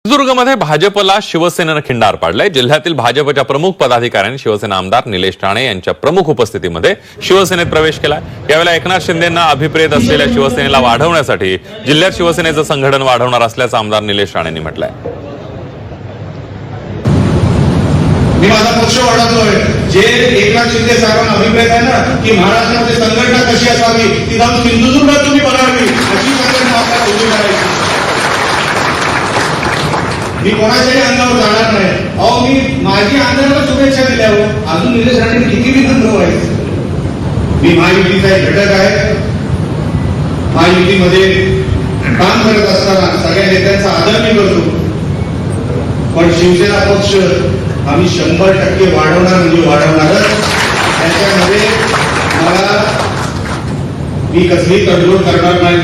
सिंधुदुर्गमध्ये भाजपला शिवसेनेनं खिंडार पाडलंय। जिल्ह्यातील भाजपच्या प्रमुख पदाधिकाऱ्यांनी शिवसेना आमदार निलेश राणे यांच्या प्रमुख उपस्थितीमध्ये शिवसेनेत प्रवेश केलाय। यावेळेला एकनाथ शिंदेंना अभिप्रेत असलेल्या शिवसेनेला वाढवण्यासाठी जिल्ह्यात शिवसेनेचं संघटन वाढवणार असल्याचं आमदार निलेश राणेंनी म्हटलंय। मी माझा पक्ष वाढवतोय। जे एकनाथ शिंदे साहेबांना अभिप्रेत आहे ना की महाराष्ट्रामध्ये संघटना कशी असावी ती जाऊन सिंधुदुर्गात तुम्ही बघावी, अशी संघटना आपल्याला उभी करायची। मी कोणाच्याही अंगावर जाणार नाही। अहो मी माझी आंदोलनाला शुभेच्छा दिल्या हो, अजून निलेश राणे किती विनम्र व्हायचं। मी महायुतीचा एक घटक आहे। महायुतीमध्ये काम करत असताना सगळ्या नेत्यांचा आदर मी करतो, पण शिवसेना पक्ष आम्ही 100% वाढवणार म्हणजे वाढवणारच। त्याच्यामध्ये मला मी कसली तडजोड करणार नाही।